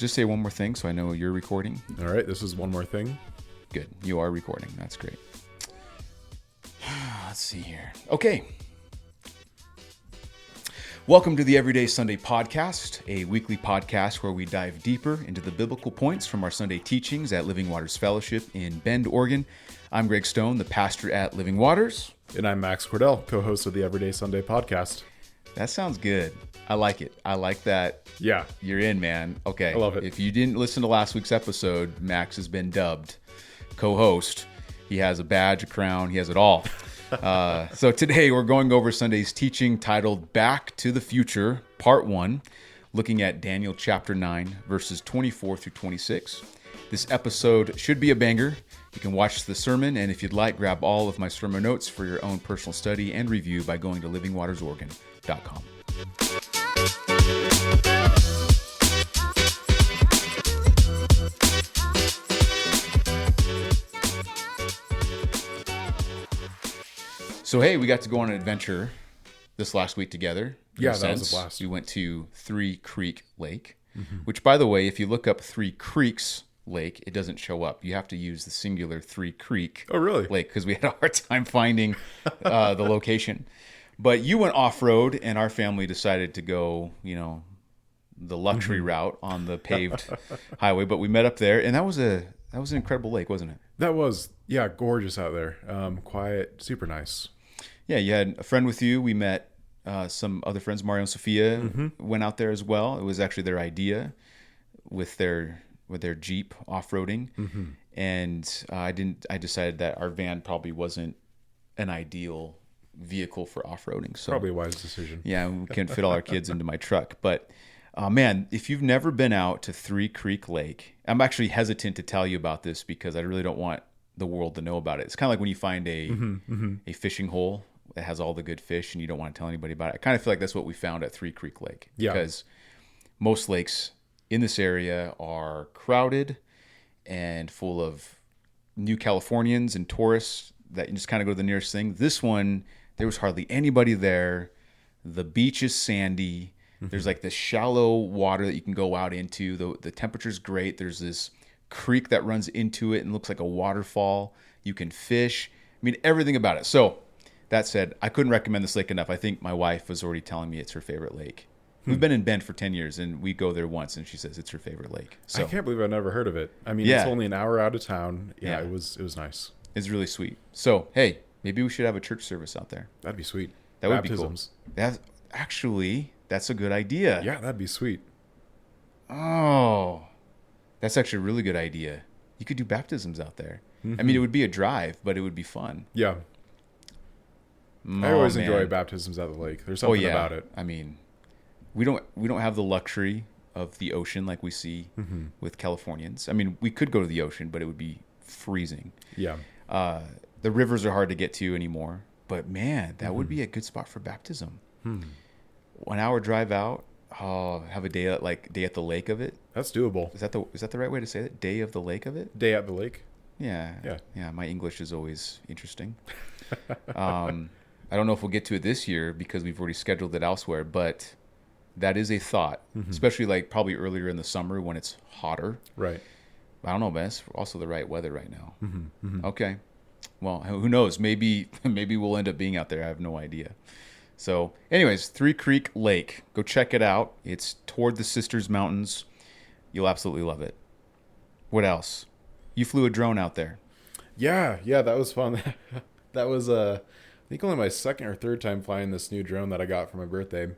just say one more thing so I know you're recording. All right, this is one more thing. Good. You are recording. That's great. Let's see here. Okay. Welcome to the Everyday Sunday Podcast, a weekly podcast where we dive deeper into the biblical points from our Sunday teachings at Living Waters Fellowship in Bend, Oregon. I'm Greg Stone, the pastor at Living Waters. And I'm Max Cordell, co-host of the Everyday Sunday Podcast. That sounds good. I like it. I like that. Yeah. You're in, man. Okay. I love it. If you didn't listen to last week's episode, Max has been dubbed co-host. He has a badge, a crown. He has it all. So today we're going over Sunday's teaching titled Back to the Future, Part 1, looking at Daniel chapter 9, verses 24 through 26. This episode should be a banger. You can watch the sermon, and if you'd like, grab all of my sermon notes for your own personal study and review by going to livingwatersoregon.com. So, hey, we got to go on an adventure this last week together. Yeah, that was a blast. We went to Three Creek Lake, which, by the way, if you look up Three Creeks Lake, it doesn't show up. You have to use the singular Three Creek Lake because we had a hard time finding the location. But you went off-road, and our family decided to go, the luxury route on the paved highway. But we met up there, and that was an incredible lake, wasn't it? That was, gorgeous out there. Quiet, super nice. Yeah, you had a friend with you. We met some other friends, Mario and Sophia, went out there as well. It was actually their idea with their Jeep off-roading. And I decided that our van probably wasn't an ideal vehicle for off-roading. So probably a wise decision. Yeah, we couldn't fit all our kids into my truck. But man, if you've never been out to Three Creek Lake, I'm actually hesitant to tell you about this because I really don't want the world to know about it. It's kind of like when you find a fishing hole that has all the good fish and you don't want to tell anybody about it. I kind of feel like that's what we found at Three Creek Lake. Yeah. Because most lakes in this area are crowded and full of new Californians and tourists that you just kind of go to the nearest thing. This one, there was hardly anybody there. The beach is sandy. There's like this shallow water that you can go out into. The temperature's great. There's this creek that runs into it and looks like a waterfall. You can fish. I mean, everything about it. So that said, I couldn't recommend this lake enough. I think my wife was already telling me it's her favorite lake. We've been in Bend for 10 years, and we go there once, and she says it's her favorite lake. So I can't believe I've never heard of it. I mean, It's only an hour out of town. Yeah, it was nice. It's really sweet. So, hey, maybe we should have a church service out there. That'd be sweet. That would be cool. That's a good idea. Yeah, that'd be sweet. Oh, that's actually a really good idea. You could do baptisms out there. I mean, it would be a drive, but it would be fun. Yeah. I always enjoy baptisms at the lake. There's something about it. I mean, we don't have the luxury of the ocean like we see with Californians. I mean, we could go to the ocean, but it would be freezing. Yeah. The rivers are hard to get to anymore. But man, that would be a good spot for baptism. 1 hour drive out. Have a day at the lake of it. That's doable. Is that the right way to say it? Day of the lake of it? Day at the lake? Yeah. My English is always interesting. I don't know if we'll get to it this year because we've already scheduled it elsewhere, but that is a thought, especially like probably earlier in the summer when it's hotter. Right. I don't know, man. It's also the right weather right now. Okay. Well, who knows? Maybe we'll end up being out there. I have no idea. So anyways, Three Creek Lake. Go check it out. It's toward the Sisters Mountains. You'll absolutely love it. What else? You flew a drone out there. Yeah, that was fun. That was, I think only my second or third time flying this new drone that I got for my birthday.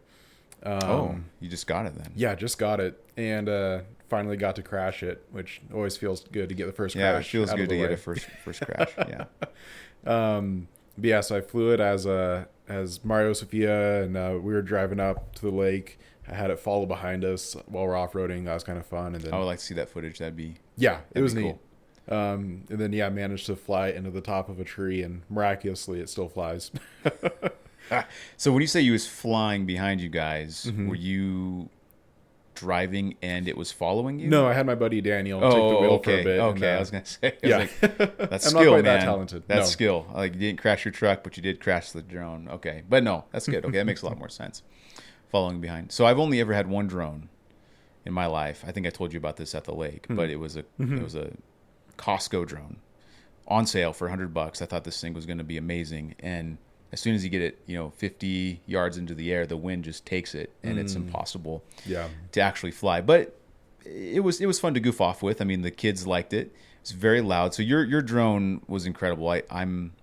You just got it then? Yeah, just got it. And finally got to crash it, which always feels good to get the first crash. Yeah, it feels good to get a first crash. Yeah. But yeah, so I flew it as Mario, Sophia, and we were driving up to the lake. I had it follow behind us while we're off-roading. That was kind of fun. And then I would like to see that footage. It was neat. Cool. And then I managed to fly into the top of a tree, and miraculously it still flies. So when you say you was flying behind you guys, were you driving and it was following you? No, I had my buddy Daniel take the wheel for a bit. Okay, I was gonna say, that's I'm skill, not quite man. that talented. That's skill. Like you didn't crash your truck, but you did crash the drone. Okay, but no, that's good. Okay, that makes a lot more sense. Following behind. So I've only ever had one drone, in my life. I think I told you about this at the lake, but it was a Costco drone on sale for $100. I thought this thing was going to be amazing. And as soon as you get it, 50 yards into the air, the wind just takes it, and it's impossible to actually fly. But it was fun to goof off with. I mean, the kids liked it. It's very loud. So your drone was incredible. I'm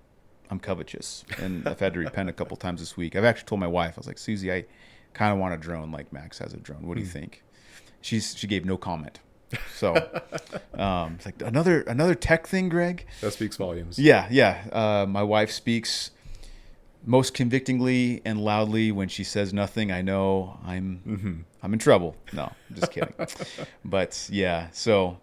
covetous, and I've had to repent a couple times this week. I've actually told my wife, I was like, Susie, I kind of want a drone like Max has a drone. What do you think? She gave no comment. So it's like another tech thing, Greg. That speaks volumes. Yeah. My wife speaks most convictingly and loudly. When she says nothing, I know I'm in trouble. No, I'm just kidding. But yeah, so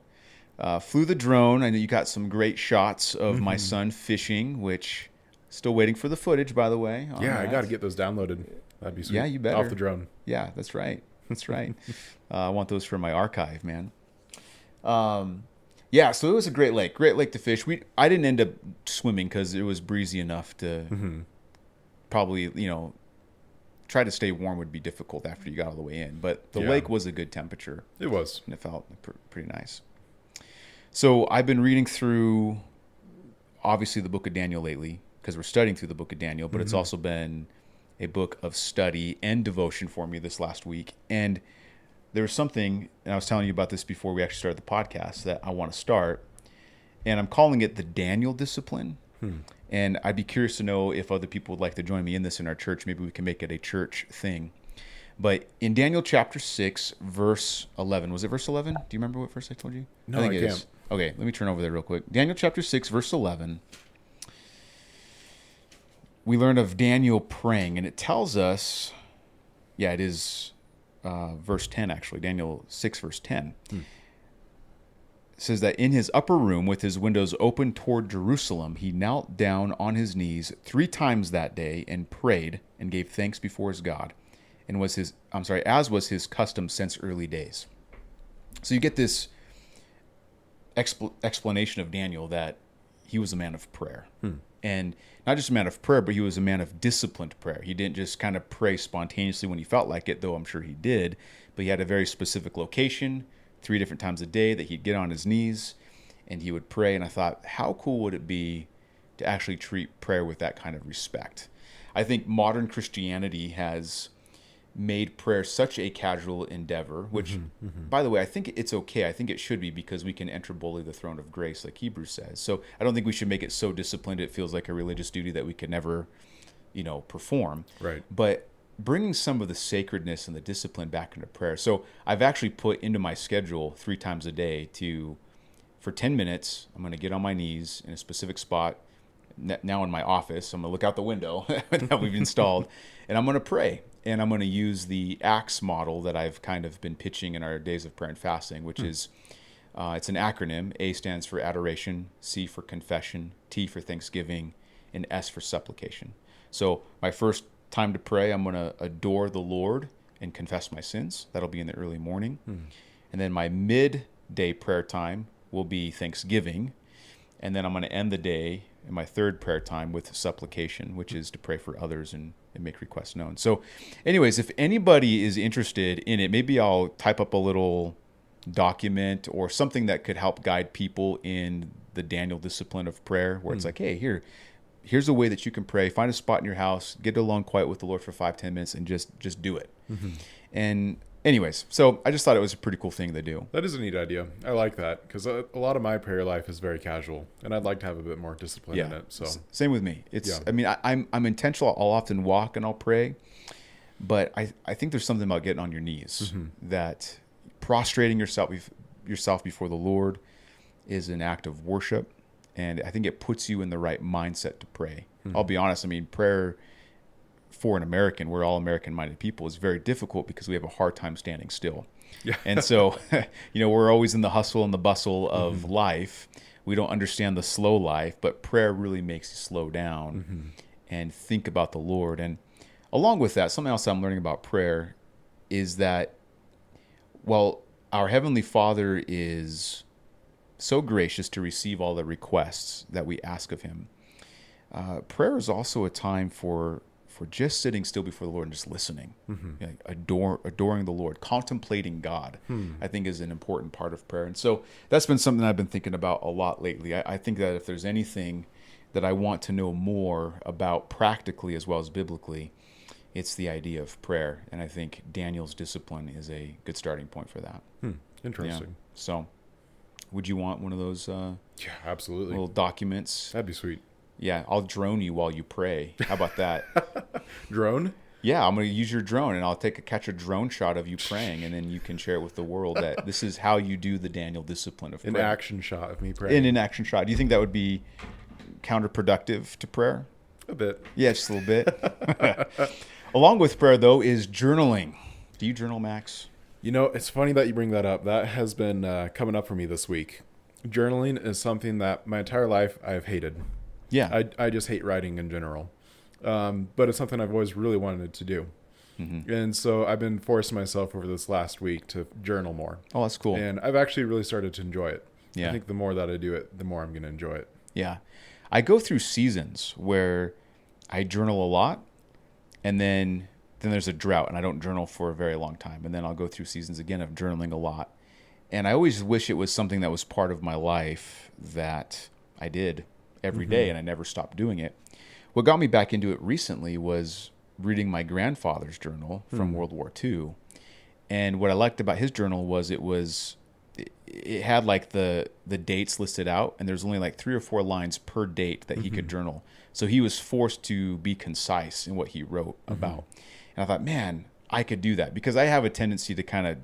flew the drone. I know you got some great shots of my son fishing, which still waiting for the footage, by the way. Yeah, I got to get those downloaded. That'd be sweet. Yeah, you better. Off the drone. Yeah, that's right. I want those for my archive, man. Yeah, so it was a great lake to fish. I didn't end up swimming because it was breezy enough to probably, try to stay warm would be difficult after you got all the way in. But the lake was a good temperature. It was. And it felt pretty nice. So I've been reading through, obviously, the book of Daniel lately because we're studying through the book of Daniel, but it's also been a book of study and devotion for me this last week. And there was something, and I was telling you about this before we actually started the podcast, that I want to start. And I'm calling it the Daniel discipline. And I'd be curious to know if other people would like to join me in this in our church. Maybe we can make it a church thing. But in Daniel chapter 6, verse 11, was it verse 11? Do you remember what verse I told you? No, I can't. Okay, let me turn over there real quick. Daniel chapter 6, verse 11. We learn of Daniel praying, and it tells us, it is verse 10 actually, Daniel 6, verse 10. It says that in his upper room with his windows open toward Jerusalem, he knelt down on his knees 3 times that day and prayed and gave thanks before his God, and as was his custom since early days. So you get this explanation of Daniel that he was a man of prayer. And not just a man of prayer, but he was a man of disciplined prayer. He didn't just kind of pray spontaneously when he felt like it, though I'm sure he did. But he had a very specific location, 3 different times a day that he'd get on his knees and he would pray. And I thought, how cool would it be to actually treat prayer with that kind of respect? I think modern Christianity has made prayer such a casual endeavor, which, by the way, I think it's okay. I think it should be, because we can enter boldly the throne of grace, like Hebrews says. So I don't think we should make it so disciplined it feels like a religious duty that we could never, perform. Right. But bringing some of the sacredness and the discipline back into prayer. So I've actually put into my schedule 3 times a day for 10 minutes, I'm going to get on my knees in a specific spot. Now in my office, I'm going to look out the window that we've installed, and I'm going to pray. And I'm going to use the ACTS model that I've kind of been pitching in our days of prayer and fasting, which is, it's an acronym. A stands for adoration, C for confession, T for thanksgiving, and S for supplication. So my first time to pray, I'm going to adore the Lord and confess my sins. That'll be in the early morning. And then my midday prayer time will be thanksgiving. And then I'm going to end the day in my third prayer time with supplication, which is to pray for others and make requests known. So anyways, if anybody is interested in it, maybe I'll type up a little document or something that could help guide people in the Daniel discipline of prayer, where it's like, hey, here's a way that you can pray. Find a spot in your house, get alone quiet with the Lord for 5-10 minutes, and just do it. And anyways, so I just thought it was a pretty cool thing to do. That is a neat idea. I like that, because a lot of my prayer life is very casual, and I'd like to have a bit more discipline in it. So same with me. I mean, I'm intentional. I'll often walk and I'll pray, but I think there's something about getting on your knees, that prostrating yourself before the Lord is an act of worship, and I think it puts you in the right mindset to pray. I'll be honest. I mean, prayer for an American, we're all American-minded people, is very difficult because we have a hard time standing still. Yeah. And so, we're always in the hustle and the bustle of life. We don't understand the slow life, but prayer really makes you slow down and think about the Lord. And along with that, something else I'm learning about prayer is that, while our Heavenly Father is so gracious to receive all the requests that we ask of Him, prayer is also a time for before, just sitting still before the Lord and just listening, like adoring the Lord, contemplating God, I think is an important part of prayer. And so that's been something I've been thinking about a lot lately. I think that if there's anything that I want to know more about practically as well as biblically, it's the idea of prayer. And I think Daniel's discipline is a good starting point for that. Interesting. Yeah. So would you want one of those Yeah, absolutely. little documents? That'd be sweet. Yeah, I'll drone you while you pray. How about that? Drone? Yeah, I'm going to use your drone, and I'll catch a drone shot of you praying, and then you can share it with the world that this is how you do the Daniel discipline of prayer. An action shot of me praying. In an action shot. Do you think that would be counterproductive to prayer? A bit. Yeah, just a little bit. Along with prayer, though, is journaling. Do you journal, Max? You know, it's funny that you bring that up. That has been coming up for me this week. Journaling is something that my entire life I've hated. Yeah. I just hate writing in general. But it's something I've always really wanted to do. And so I've been forcing myself over this last week to journal more. Oh, that's cool. And I've actually really started to enjoy it. Yeah. I think the more that I do it, the more I'm going to enjoy it. Yeah. I go through seasons where I journal a lot, and then there's a drought, and I don't journal for a very long time. And then I'll go through seasons again of journaling a lot. And I always wish it was something that was part of my life that I did every day, and I never stopped doing it. What got me back into it recently was reading my grandfather's journal from World War II. And what I liked about his journal was it had like the dates listed out, and there's only like 3 or 4 lines per date that he could journal. So he was forced to be concise in what he wrote about. And I thought, man, I could do that, because I have a tendency to kind of,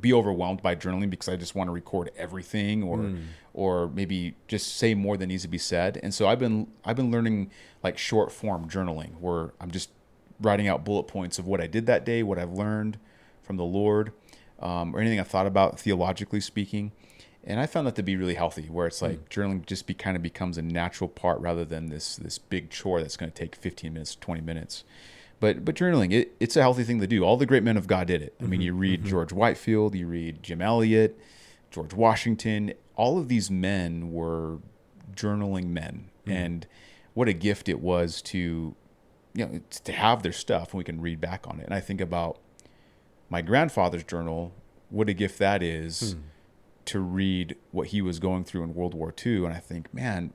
be overwhelmed by journaling because I just want to record everything or maybe just say more than needs to be said. And so I've been learning like short form journaling, where I'm just writing out bullet points of what I did that day, what I've learned from the Lord, or anything I thought about theologically speaking. And I found that to be really healthy, where it's like journaling just kind of becomes a natural part rather than this big chore that's going to take 15 minutes, 20 minutes. But journaling, it's a healthy thing to do. All the great men of God did it. I mean, you read George Whitefield, you read Jim Elliot, George Washington. All of these men were journaling men. And what a gift it was to have their stuff, and we can read back on it. And I think about my grandfather's journal, what a gift that is to read what he was going through in World War II. And I think, man,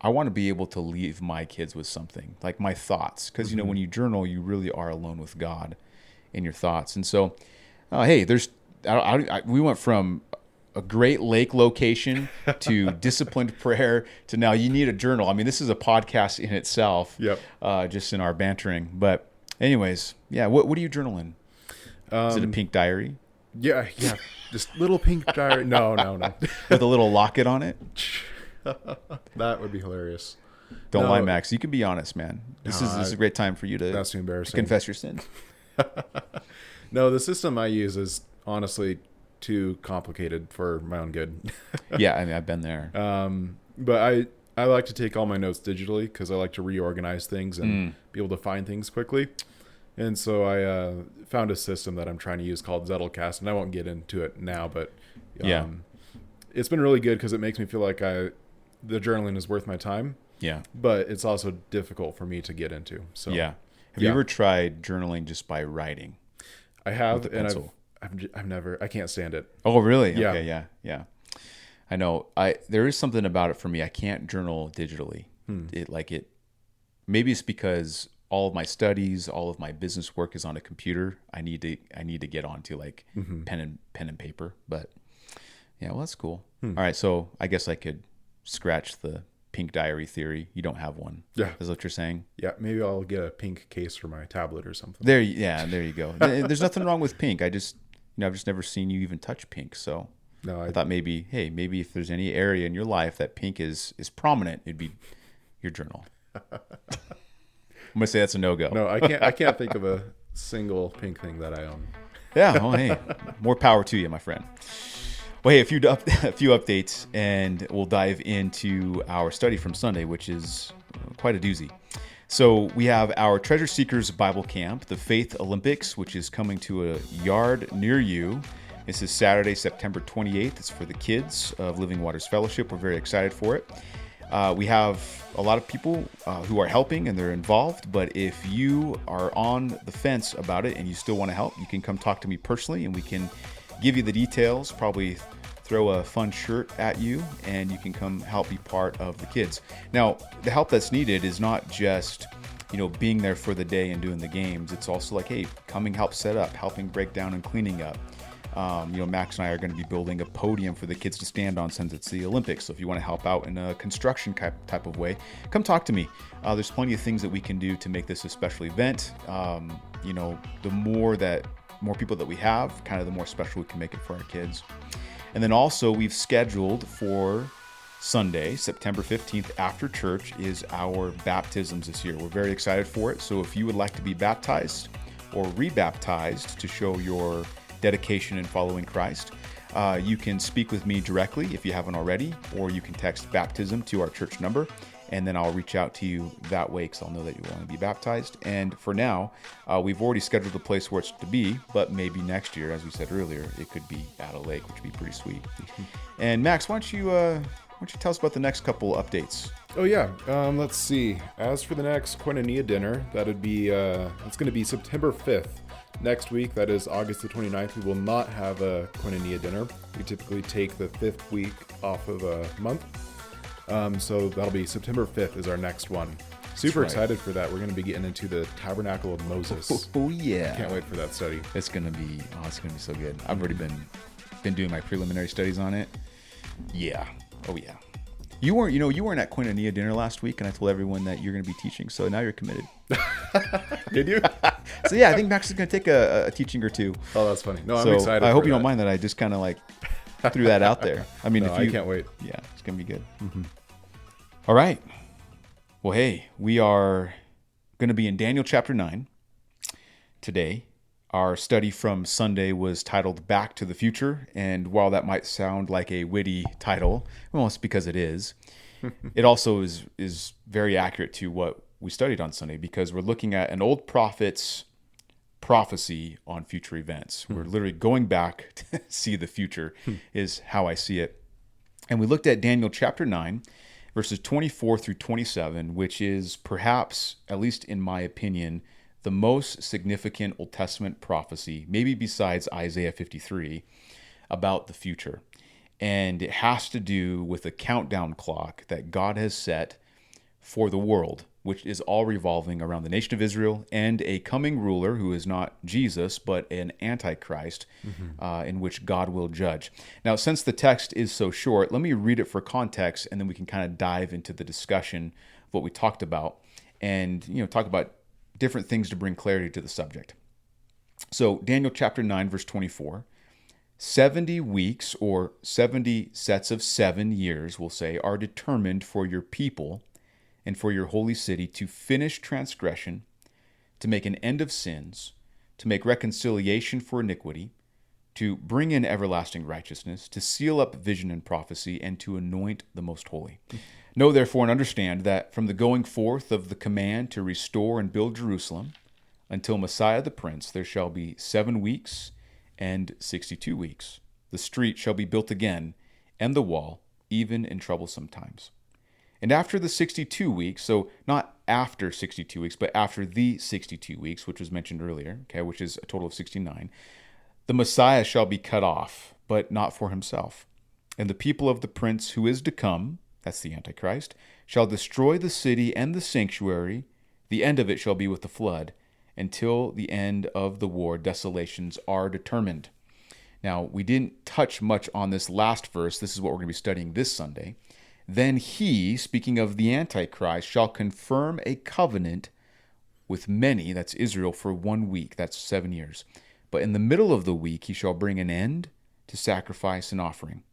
I want to be able to leave my kids with something, like my thoughts. Because, when you journal, you really are alone with God in your thoughts. And so, hey, we went from a Great Lake location to disciplined prayer to now you need a journal. I mean, this is a podcast in itself, just in our bantering. But anyways, yeah, what are you journaling? Is it a pink diary? Yeah. Just little pink diary. No. With a little locket on it? That would be hilarious. Don't lie, Max. You can be honest, man. This is a great time for you to that's too embarrassing. To confess your sins. No, the system I use is honestly too complicated for my own good. Yeah, I mean, I've been there. But I like to take all my notes digitally because I like to reorganize things and be able to find things quickly. And so I found a system that I'm trying to use called Zettelkasten, and I won't get into it now, but it's been really good because it makes me feel like the journaling is worth my time. Yeah. But it's also difficult for me to get into. So yeah. Have you ever tried journaling just by writing? I have, and I can't stand it. Oh, really? Yeah. Okay, yeah. I know. There is something about it for me. I can't journal digitally. Maybe it's because all of my studies, all of my business work is on a computer. I need to get onto like pen and paper. But yeah, well, that's cool. All right, so I guess I could scratch the pink diary theory. You don't have one. Yeah. Is that what you're saying? Yeah, maybe I'll get a pink case for my tablet or something. There you go. There's nothing wrong with pink. I've just never seen you even touch pink. So no, I thought maybe if there's any area in your life that pink is prominent, it'd be your journal. I'm gonna say that's a no-go. No, I can't think of a single pink thing that I own. Yeah, well, hey, more power to you, my friend. Well, hey, a few updates, and we'll dive into our study from Sunday, which is quite a doozy. So we have our Treasure Seekers Bible Camp, the Faith Olympics, which is coming to a yard near you. This is Saturday, September 28th. It's for the kids of Living Waters Fellowship. We're very excited for it. We have a lot of people who are helping and they're involved, but if you are on the fence about it and you still want to help, you can come talk to me personally and we can give you the details, probably throw a fun shirt at you, and you can come help be part of the kids. Now, the help that's needed is not just, being there for the day and doing the games. It's also like, hey, coming help set up, helping break down and cleaning up. Max and I are going to be building a podium for the kids to stand on since it's the Olympics. So if you want to help out in a construction type of way, come talk to me. There's plenty of things that we can do to make this a special event. The more people that we have, kind of the more special we can make it for our kids. And then also we've scheduled for Sunday, September 15th after church is our baptisms this year. We're very excited for it. So if you would like to be baptized or rebaptized to show your dedication in following Christ, you can speak with me directly if you haven't already, or you can text baptism to our church number, and then I'll reach out to you that way because I'll know that you want to be baptized. And for now, we've already scheduled the place where it's to be, but maybe next year, as we said earlier, it could be at a lake, which would be pretty sweet. And Max, why don't you tell us about the next couple updates? Oh yeah, let's see. As for the next Koinonia dinner, that'd be it's going to be September 5th. Next week, that is August the 29th, we will not have a Koinonia dinner. We typically take the 5th week off of a month. So that'll be September 5th is our next one. Super excited for that. We're going to be getting into the Tabernacle of Moses. Oh yeah. Can't wait for that study. It's going to be so good. I've already been doing my preliminary studies on it. Yeah. Oh yeah. You weren't at Koinonia dinner last week, and I told everyone that you're going to be teaching, so now you're committed. Did you? So yeah, I think Max is going to take a teaching or two. Oh, that's funny. No, I'm excited. I hope you don't mind that I just kind of like threw that out there. I mean, I can't wait. Yeah, it's going to be good. Mm-hmm. All right. Well, hey, we are going to be in Daniel chapter 9 today. Our study from Sunday was titled Back to the Future, and while that might sound like a witty title, well, it's because it is. It also is very accurate to what we studied on Sunday, because we're looking at an old prophet's prophecy on future events. We're literally going back to see the future, is how I see it. And we looked at Daniel chapter 9, verses 24 through 27, which is perhaps, at least in my opinion, the most significant Old Testament prophecy, maybe besides Isaiah 53, about the future. And it has to do with a countdown clock that God has set for the world, which is all revolving around the nation of Israel and a coming ruler who is not Jesus, but an antichrist, in which God will judge. Now, since the text is so short, let me read it for context, and then we can kind of dive into the discussion of what we talked about and talk about different things to bring clarity to the subject. So Daniel chapter 9, verse 24, 70 weeks or 70 sets of 7 years, we'll say, are determined for your people and for your holy city to finish transgression, to make an end of sins, to make reconciliation for iniquity, to bring in everlasting righteousness, to seal up vision and prophecy, and to anoint the most holy. Know therefore and understand that from the going forth of the command to restore and build Jerusalem until Messiah the Prince, there shall be 7 weeks and 62 weeks. The street shall be built again, and the wall, even in troublesome times. And after the 62 weeks, so not after 62 weeks, but after the 62 weeks, which was mentioned earlier, okay, which is a total of 69, the Messiah shall be cut off, but not for himself. And the people of the Prince who is to come, that's the Antichrist, shall destroy the city and the sanctuary. The end of it shall be with the flood. Until the end of the war, desolations are determined. Now, we didn't touch much on this last verse. This is what we're going to be studying this Sunday. Then he, speaking of the Antichrist, shall confirm a covenant with many, that's Israel, for 1 week, that's 7 years. But in the middle of the week he shall bring an end to sacrifice and offering.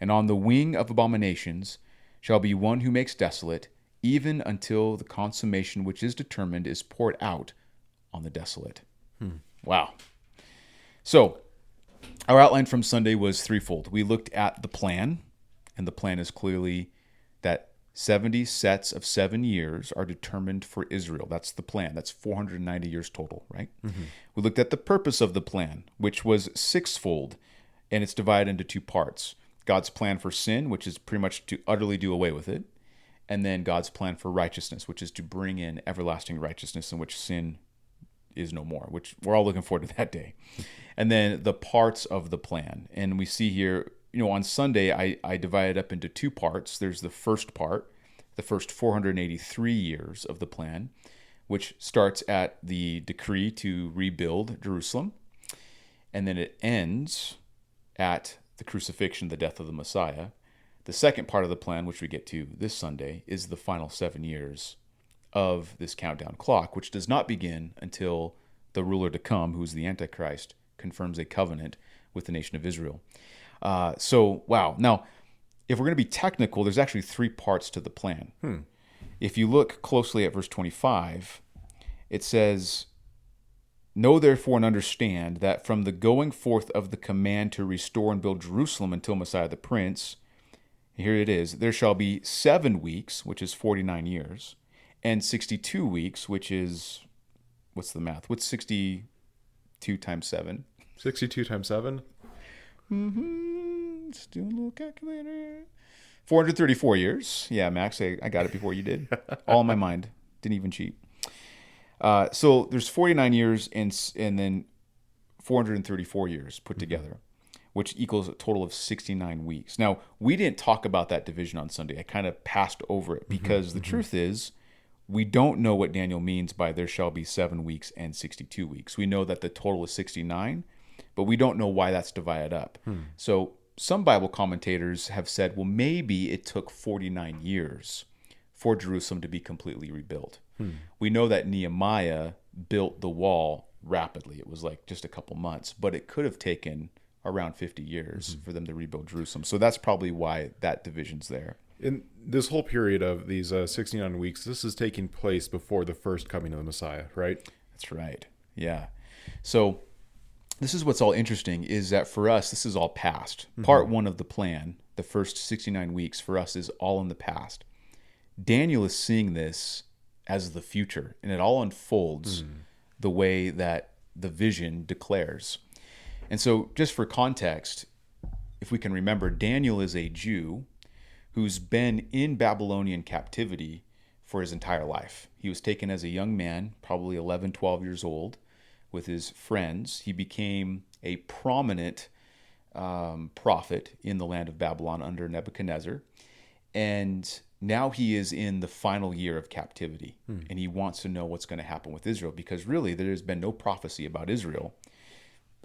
And on the wing of abominations shall be one who makes desolate, even until the consummation which is determined is poured out on the desolate. Wow. So, our outline from Sunday was threefold. We looked at the plan, and the plan is clearly that 70 sets of 7 years are determined for Israel. That's the plan. That's 490 years total, right? We looked at the purpose of the plan, which was sixfold, and it's divided into 2 parts. God's plan for sin, which is pretty much to utterly do away with it, and then God's plan for righteousness, which is to bring in everlasting righteousness in which sin is no more, which we're all looking forward to that day. And then the parts of the plan. And we see here, on Sunday, I divided up into two parts. There's the first part, the first 483 years of the plan, which starts at the decree to rebuild Jerusalem. And then it ends at the crucifixion, the death of the Messiah. The second part of the plan, which we get to this Sunday, is the final 7 years of this countdown clock, which does not begin until the ruler to come, who's the Antichrist, confirms a covenant with the nation of Israel. Wow. Now, if we're going to be technical, there's actually three parts to the plan. If you look closely at verse 25, it says, "Know therefore and understand that from the going forth of the command to restore and build Jerusalem until Messiah the Prince," here it is, "there shall be 7 weeks," which is 49 years, "and 62 weeks," which is, what's the math? What's 62 times 7? 62 times 7? Let's do a little calculator. 434 years. Yeah, Max, I got it before you did. All in my mind. Didn't even cheat. So there's 49 years and then 434 years put together, which equals a total of 69 weeks. Now, we didn't talk about that division on Sunday. I kind of passed over it because the truth is, we don't know what Daniel means by there shall be 7 weeks and 62 weeks. We know that the total is 69, but we don't know why that's divided up. So some Bible commentators have said, well, maybe it took 49 years for Jerusalem to be completely rebuilt. We know that Nehemiah built the wall rapidly. It was like just a couple months, but it could have taken around 50 years for them to rebuild Jerusalem. So that's probably why that division's there. In this whole period of these 69 weeks, this is taking place before the first coming of the Messiah, right? That's right. Yeah. So this is what's all interesting is that for us, this is all past. Part 1 of the plan, the first 69 weeks for us is all in the past. Daniel is seeing this as the future, and it all unfolds the way that the vision declares. And so just for context, if we can remember, Daniel is a Jew who's been in Babylonian captivity for his entire life. He was taken as a young man, probably 11, 12 years old, with his friends. He became a prominent prophet in the land of Babylon under Nebuchadnezzar. And now he is in the final year of captivity, and he wants to know what's going to happen with Israel, because really there's been no prophecy about Israel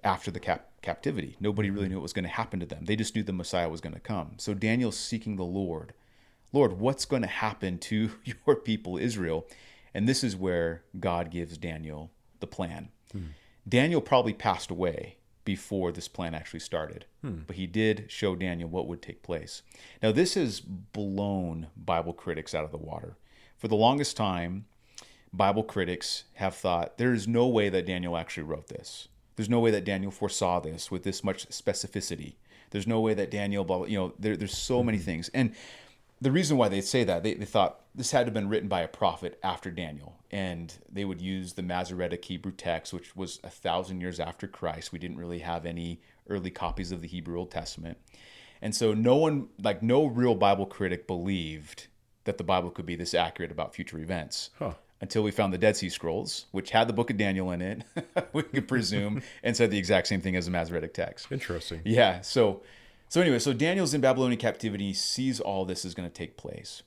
after the captivity. Nobody really knew what was going to happen to them. They just knew the Messiah was going to come. So Daniel's seeking the Lord. Lord, what's going to happen to your people Israel? And this is where God gives Daniel the plan. Daniel probably passed away before this plan actually started, but he did show Daniel what would take place. Now, this has blown Bible critics out of the water. For the longest time, Bible critics have thought there is no way that Daniel actually wrote this. There's no way that Daniel foresaw this with this much specificity. There's no way that Daniel, there's so many things. And the reason why they say that, they thought this had to have been written by a prophet after Daniel. And they would use the Masoretic Hebrew text, which was 1,000 years after Christ. We didn't really have any early copies of the Hebrew Old Testament. And so no real Bible critic believed that the Bible could be this accurate about future events. Until we found the Dead Sea Scrolls, which had the book of Daniel in it, we could presume, and said the exact same thing as the Masoretic text. Interesting. Yeah, so anyway, so Daniel's in Babylonian captivity, sees all this is going to take place.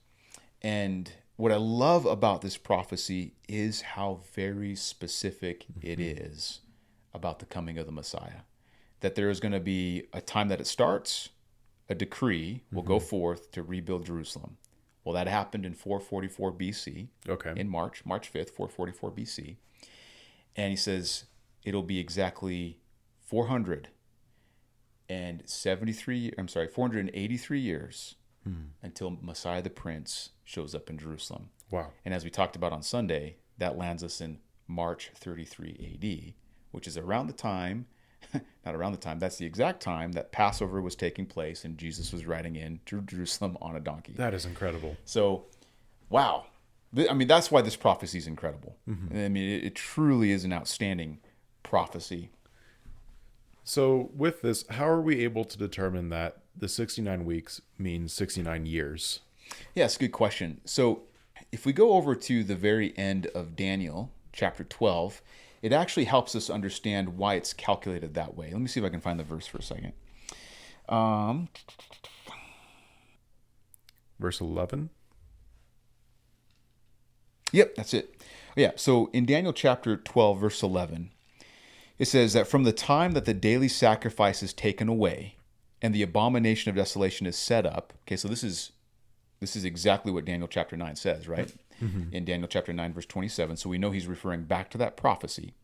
And what I love about this prophecy is how very specific it is about the coming of the Messiah. That there is going to be a time that it starts, a decree will go forth to rebuild Jerusalem. Well, that happened in 444 BC, in March 5th, 444 BC. And he says it'll be exactly 483 years until Messiah the Prince shows up in Jerusalem. Wow. And as we talked about on Sunday, that lands us in March 33 AD, which is around the time, that's the exact time that Passover was taking place and Jesus was riding in to Jerusalem on a donkey. That is incredible. So, wow. I mean, that's why this prophecy is incredible. I mean, it truly is an outstanding prophecy. So with this, how are we able to determine that the 69 weeks means 69 years? Yeah, it's a good question. So if we go over to the very end of Daniel, chapter 12, it actually helps us understand why it's calculated that way. Let me see if I can find the verse for a second. Um, Verse 11. yep, that's it. Yeah, so in Daniel chapter 12, verse 11, it says that from the time that the daily sacrifice is taken away and the abomination of desolation is set up. Okay, so this is exactly what Daniel chapter 9 says, right? Mm-hmm. In Daniel chapter 9, verse 27. So we know he's referring back to that prophecy.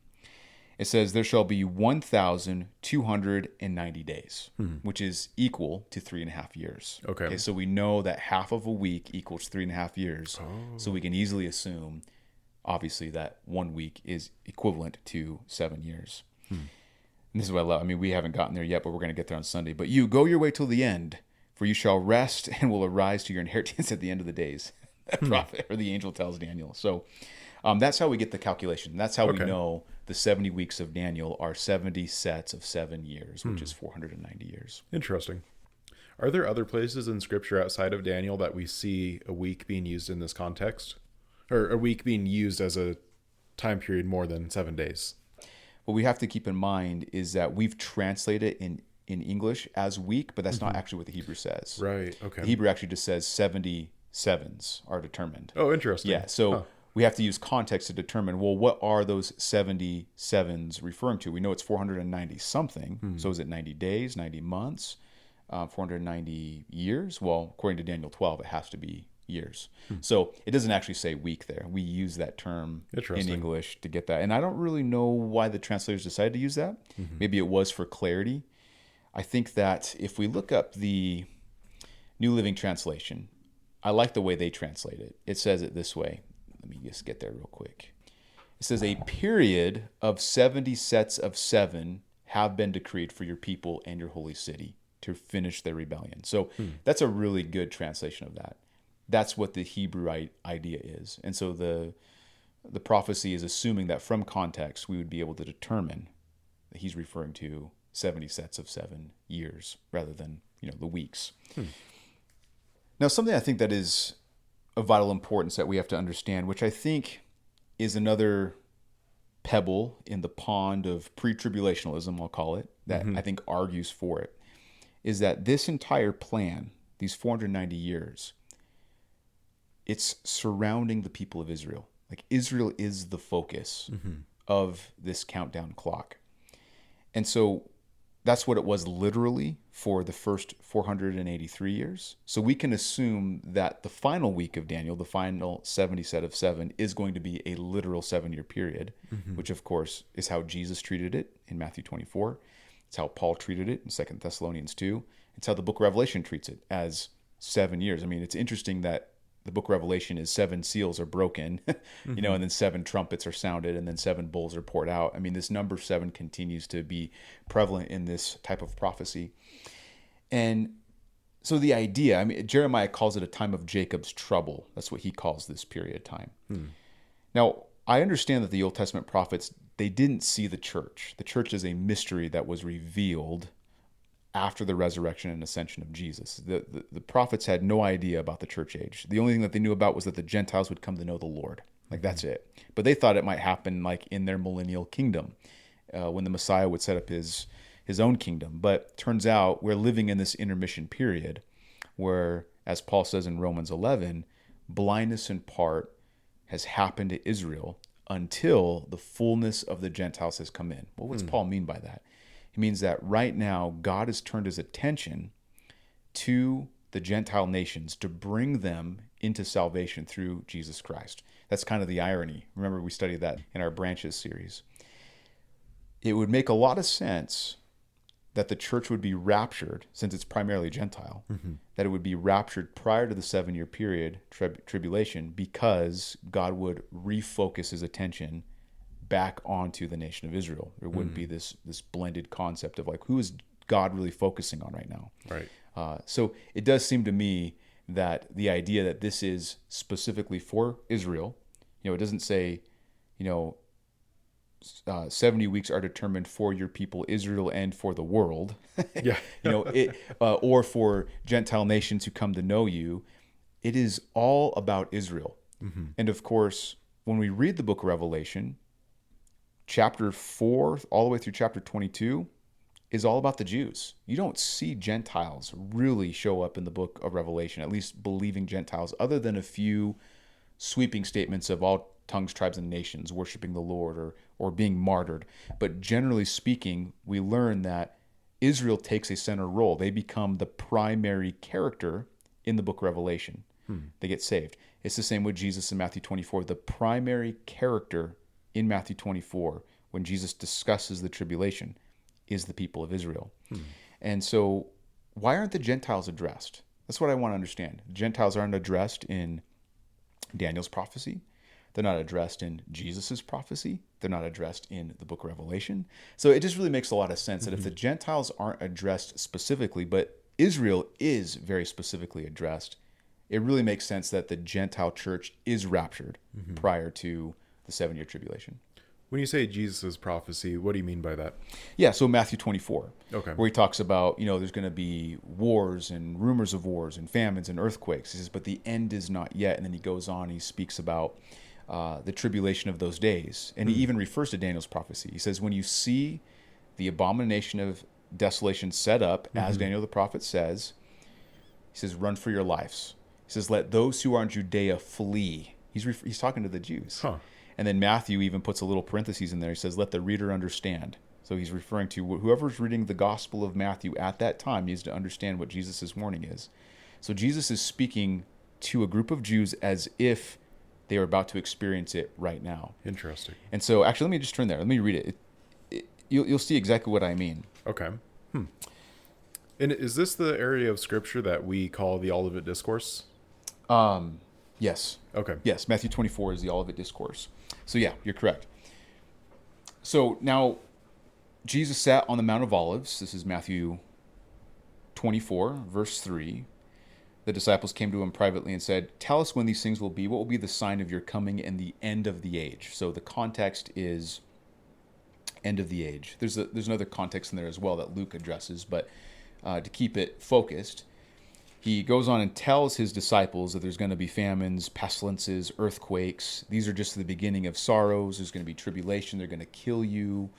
It says, there shall be 1,290 days, which is equal to 3.5 years. Okay. So we know that half of a week equals 3.5 years. Oh. So we can easily assume, obviously, that 1 week is equivalent to 7 years. And this is what I love. I mean, we haven't gotten there yet, but we're going to get there on Sunday. But you go your way till the end, for you shall rest and will arise to your inheritance at the end of the days. Prophet or the angel tells Daniel. So that's how we get the calculation. That's how we know the 70 weeks of Daniel are 70 sets of 7 years, which is 490 years. Interesting. Are there other places in Scripture outside of Daniel that we see a week being used in this context? Or a week being used as a time period more than 7 days? What we have to keep in mind is that we've translated in English as week, but that's not actually what the Hebrew says. Right, okay. The Hebrew actually just says 70 sevens are determined. Oh, interesting. Yeah, so we have to use context to determine, well, what are those 70 sevens referring to? We know it's 490 something. So is it 90 days, 90 months, 490 years? Well, according to Daniel 12, it has to be years. So it doesn't actually say week there. We use that term in English to get that. And I don't really know why the translators decided to use that. Maybe it was for clarity. I think that if we look up the New Living Translation, I like the way they translate it. It says it this way. Let me just get there real quick. It says, a period of 70 sets of 7 have been decreed for your people and your holy city to finish their rebellion. So that's a really good translation of that. That's what the Hebrew idea is. And so the prophecy is assuming that from context, we would be able to determine that he's referring to 70 sets of 7 years rather than, the weeks. Now, something I think that is of vital importance that we have to understand, which I think is another pebble in the pond of pre-tribulationalism, I'll call it, that I think argues for it, is that this entire plan, these 490 years, it's surrounding the people of Israel. Like, Israel is the focus of this countdown clock. And so that's what it was literally for the first 483 years. So we can assume that the final week of Daniel, the final 70 set of 7, is going to be a literal 7-year period, which of course is how Jesus treated it in Matthew 24. It's how Paul treated it in 2 Thessalonians 2. It's how the book of Revelation treats it as 7 years. I mean, it's interesting that the book of Revelation is 7 seals are broken, and then 7 trumpets are sounded, and then 7 bowls are poured out. I mean, this number 7 continues to be prevalent in this type of prophecy. And so the idea, I mean, Jeremiah calls it a time of Jacob's trouble. That's what he calls this period of time. Now, I understand that the Old Testament prophets, they didn't see the church. The church is a mystery that was revealed after the resurrection and ascension of Jesus. The prophets had no idea about the church age. The only thing that they knew about was that the Gentiles would come to know the Lord. Like, that's it. But they thought it might happen like in their millennial kingdom, when the Messiah would set up his own kingdom. But turns out we're living in this intermission period where, as Paul says in Romans 11, blindness in part has happened to Israel until the fullness of the Gentiles has come in. Well, what's Paul mean by that? It means that right now God has turned his attention to the Gentile nations to bring them into salvation through Jesus Christ. That's kind of the irony. Remember, we studied that in our Branches series. It would make a lot of sense that the church would be raptured, since it's primarily Gentile, that it would be raptured prior to the 7-year period, tribulation, because God would refocus his attention back onto the nation of Israel. There wouldn't be this blended concept of like, who is God really focusing on right now? Right. So it does seem to me that the idea that this is specifically for Israel, it doesn't say, 70 weeks are determined for your people Israel and for the world, Yeah. or for Gentile nations who come to know you. it is all about Israel. And of course, when we read the book of Revelation, chapter 4 all the way through chapter 22 is all about the Jews. You don't see Gentiles really show up in the book of Revelation, at least believing Gentiles, other than a few sweeping statements of all tongues, tribes, and nations worshiping the Lord or being martyred. But generally speaking, we learn that Israel takes a center role. They become the primary character in the book of Revelation. They get saved. It's the same with Jesus in Matthew 24. The primary character in Matthew 24, when Jesus discusses the tribulation, is the people of Israel. And so why aren't the Gentiles addressed? That's what I want to understand. Gentiles aren't addressed in Daniel's prophecy. They're not addressed in Jesus's prophecy. They're not addressed in the book of Revelation. So it just really makes a lot of sense that if the Gentiles aren't addressed specifically, but Israel is very specifically addressed, it really makes sense that the Gentile church is raptured prior to the 7-year tribulation. When you say Jesus' prophecy, what do you mean by that? Yeah, so Matthew 24, Okay. where he talks about, there's going to be wars and rumors of wars and famines and earthquakes. He says, but the end is not yet. And then he goes on, he speaks about the tribulation of those days. And he even refers to Daniel's prophecy. He says, when you see the abomination of desolation set up, as Daniel the prophet says, he says, run for your lives. He says, let those who are in Judea flee. He's talking to the Jews. And then Matthew even puts a little parentheses in there. He says, let the reader understand. So he's referring to whoever's reading the Gospel of Matthew at that time needs to understand what Jesus' warning is. So Jesus is speaking to a group of Jews as if they are about to experience it right now. Interesting. And so actually, let me just turn there. Let me read it. You'll see exactly what I mean. Okay. And is this the area of Scripture that we call the Olivet Discourse? Yes. Okay. Yes, Matthew 24 is the Olivet Discourse. So yeah, you're correct. So now, Jesus sat on the Mount of Olives. This is Matthew 24, verse 3. The disciples came to him privately and said, tell us when these things will be. What will be the sign of your coming and the end of the age? So the context is end of the age. There's another context in there as well that Luke addresses, but to keep it focused, he goes on and tells his disciples that there's going to be famines, pestilences, earthquakes. These are just the beginning of sorrows. There's going to be tribulation. They're going to kill you.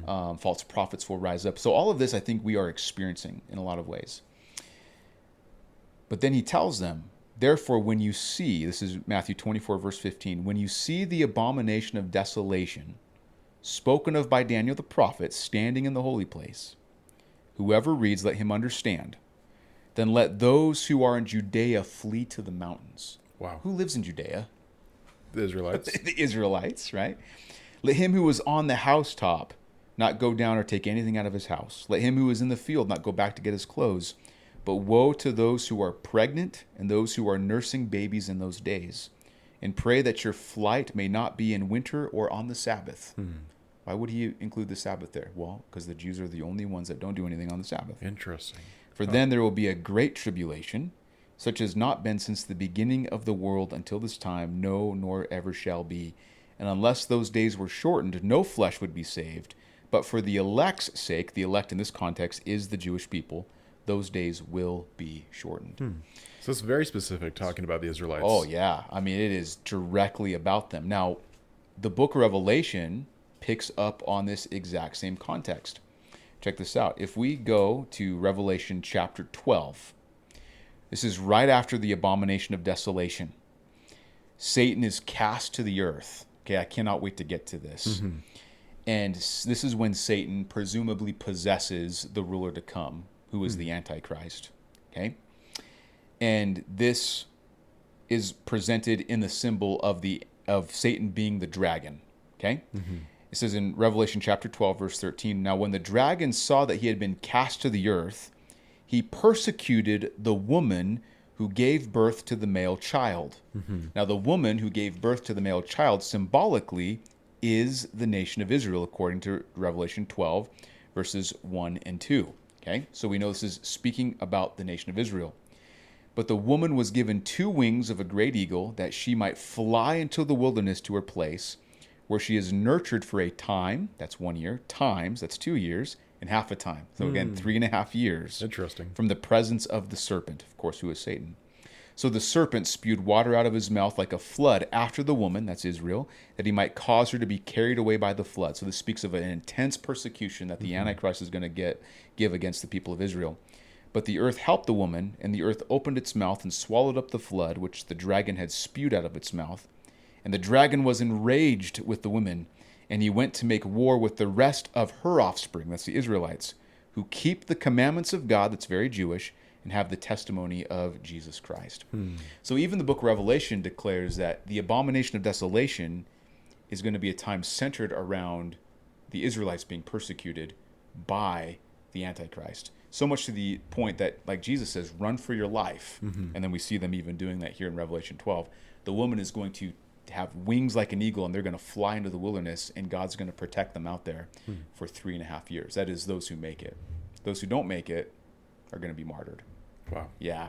False prophets will rise up. So all of this, I think, we are experiencing in a lot of ways. But then he tells them, therefore, when you see, this is Matthew 24, verse 15, when you see the abomination of desolation spoken of by Daniel the prophet standing in the holy place, whoever reads, let him understand. Then let those who are in Judea flee to the mountains. Wow. Who lives in Judea? The Israelites. The Israelites, right? Let him who is on the housetop not go down or take anything out of his house. Let him who is in the field not go back to get his clothes. But woe to those who are pregnant and those who are nursing babies in those days. And pray that your flight may not be in winter or on the Sabbath. Why would he include the Sabbath there? Well, because the Jews are the only ones that don't do anything on the Sabbath. Interesting. For then there will be a great tribulation, such as not been since the beginning of the world until this time, no, nor ever shall be. And unless those days were shortened, no flesh would be saved. But for the elect's sake, the elect in this context is the Jewish people, those days will be shortened. So it's very specific, talking about the Israelites. Oh, yeah. I mean, it is directly about them. Now, the book of Revelation picks up on this exact same context. Check this out. If we go to Revelation chapter 12, this is right after the abomination of desolation. Satan is cast to the earth. Okay, I cannot wait to get to this. And this is when Satan presumably possesses the ruler to come, who is the Antichrist. Okay? And this is presented in the symbol of Satan being the dragon. Okay? It says in Revelation chapter 12, verse 13, now when the dragon saw that he had been cast to the earth, he persecuted the woman who gave birth to the male child. Now the woman who gave birth to the male child symbolically is the nation of Israel, according to Revelation 12, verses 1 and 2. Okay? So we know this is speaking about the nation of Israel. But the woman was given 2 wings of a great eagle, that she might fly into the wilderness to her place, where she is nurtured for a time, that's 1 year, times, that's 2 years, and half a time. So again, 3.5 years. Interesting. From the presence of the serpent, of course, who is Satan. So the serpent spewed water out of his mouth like a flood after the woman, that's Israel, that he might cause her to be carried away by the flood. So this speaks of an intense persecution that the Antichrist is going to give against the people of Israel. But the earth helped the woman, and the earth opened its mouth and swallowed up the flood, which the dragon had spewed out of its mouth. And the dragon was enraged with the woman, and he went to make war with the rest of her offspring, that's the Israelites, who keep the commandments of God, that's very Jewish, and have the testimony of Jesus Christ. So even the book of Revelation declares that the abomination of desolation is going to be a time centered around the Israelites being persecuted by the Antichrist. So much to the point that, like Jesus says, run for your life. And then we see them even doing that here in Revelation 12. The woman is going to have wings like an eagle, and they're going to fly into the wilderness, and God's going to protect them out there for 3.5 years. That is those who make it. Those who don't make it are going to be martyred. Wow. Yeah.